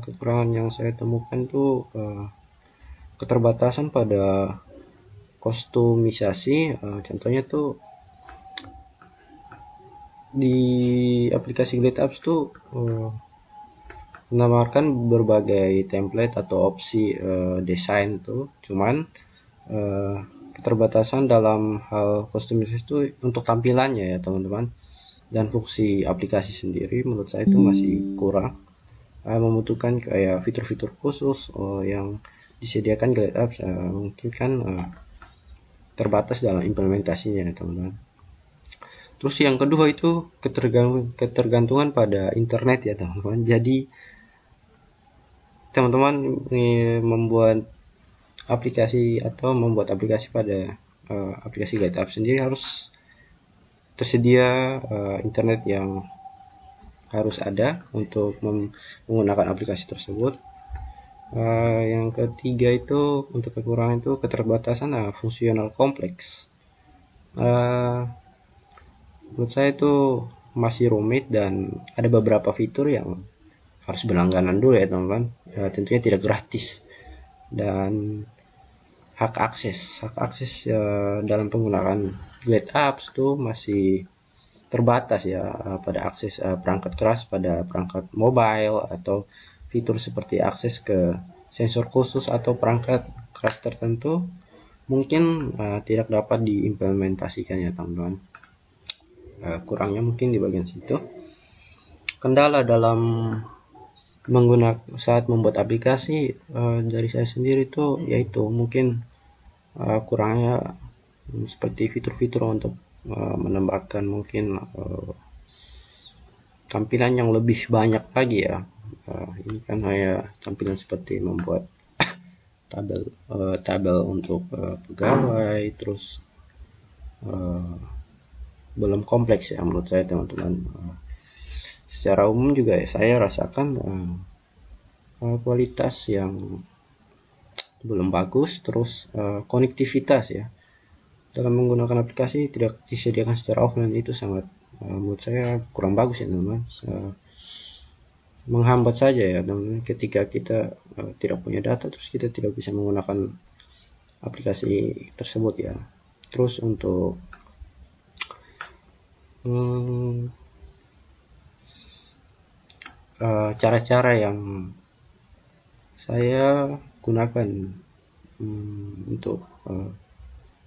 kekurangan yang saya temukan tuh keterbatasan pada kostumisasi. Contohnya tuh di aplikasi Glide Apps tuh menawarkan berbagai template atau opsi desain tuh, cuman keterbatasan dalam hal kostumisasi itu untuk tampilannya ya teman-teman, dan fungsi aplikasi sendiri menurut saya itu masih kurang, membutuhkan kayak fitur-fitur khusus yang disediakan Glide Apps mungkin kan terbatas dalam implementasinya ya teman-teman. Terus yang kedua itu ketergantungan pada internet ya teman-teman. Jadi teman-teman membuat aplikasi pada aplikasi Glide Apps sendiri harus tersedia internet yang harus ada untuk menggunakan aplikasi tersebut. Yang ketiga itu untuk kekurangan itu keterbatasan fungsional kompleks. Menurut saya itu masih rumit dan ada beberapa fitur yang harus berlangganan dulu ya teman-teman. Tentunya tidak gratis, dan hak akses dalam penggunaan Glide Apps tuh masih terbatas ya pada akses perangkat keras pada perangkat mobile, atau fitur seperti akses ke sensor khusus atau perangkat keras tertentu mungkin tidak dapat diimplementasikan ya teman-teman. Kurangnya mungkin di bagian situ. Kendala dalam saat membuat aplikasi dari saya sendiri tuh yaitu mungkin kurangnya seperti fitur-fitur untuk menambahkan mungkin tampilan yang lebih banyak lagi ya. Ini kan hanya tampilan seperti membuat tabel untuk pegawai, terus belum kompleks ya menurut saya teman-teman. Secara umum juga saya rasakan kualitas yang belum bagus. Terus konektivitas ya dalam menggunakan aplikasi tidak disediakan secara offline, itu sangat menurut saya kurang bagus ya teman-teman. Menghambat saja ya teman-teman ketika kita tidak punya data, terus kita tidak bisa menggunakan aplikasi tersebut ya. Terus untuk cara-cara yang saya gunakan untuk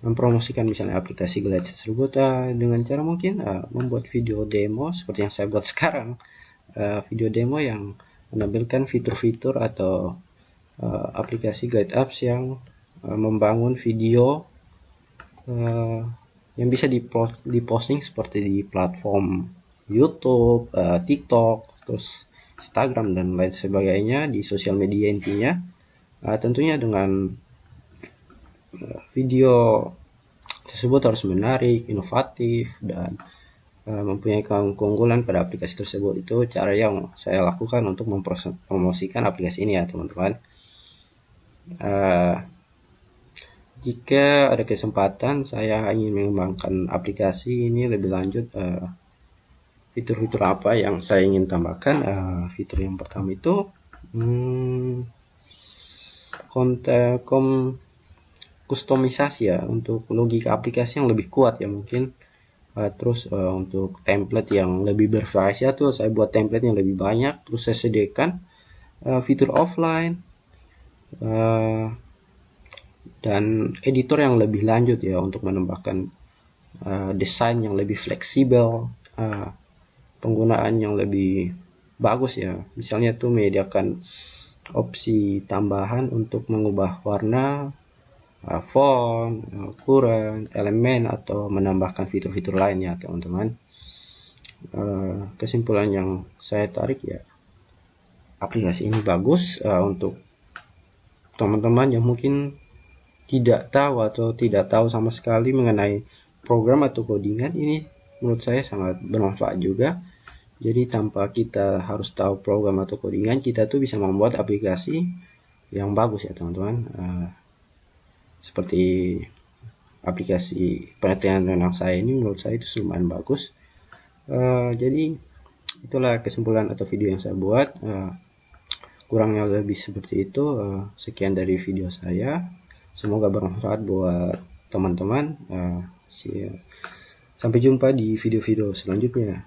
mempromosikan misalnya aplikasi Glide tersebut dengan cara mungkin membuat video demo seperti yang saya buat sekarang, video demo yang menampilkan fitur-fitur atau aplikasi guide apps yang membangun video yang bisa diposting seperti di platform YouTube, TikTok, terus Instagram dan lain sebagainya, di sosial media intinya. Tentunya dengan video tersebut harus menarik, inovatif, dan mempunyai keunggulan pada aplikasi tersebut. Itu cara yang saya lakukan untuk mempromosikan aplikasi ini ya teman-teman. Jika ada kesempatan saya ingin mengembangkan aplikasi ini lebih lanjut, fitur-fitur apa yang saya ingin tambahkan. Fitur yang pertama itu kustomisasi ya, untuk logika aplikasi yang lebih kuat ya mungkin. Terus untuk template yang lebih bervariasi tuh saya buat template yang lebih banyak. Terus saya sediakan fitur offline dan editor yang lebih lanjut ya, untuk menambahkan desain yang lebih fleksibel, penggunaan yang lebih bagus ya. Misalnya tuh menyediakan opsi tambahan untuk mengubah warna, font, ukuran, elemen, atau menambahkan fitur-fitur lainnya teman-teman. Kesimpulan yang saya tarik ya, aplikasi ini bagus untuk teman-teman yang mungkin tidak tahu atau tidak tahu sama sekali mengenai program atau codingan. Ini menurut saya sangat bermanfaat juga. Jadi tanpa kita harus tahu program atau codingan, kita tuh bisa membuat aplikasi yang bagus ya teman-teman. Seperti aplikasi penelitian renang saya ini, menurut saya itu lumayan bagus. Jadi itulah kesimpulan atau video yang saya buat. Kurangnya lebih seperti itu. Sekian dari video saya, semoga bermanfaat buat teman-teman. Sampai jumpa di video-video selanjutnya.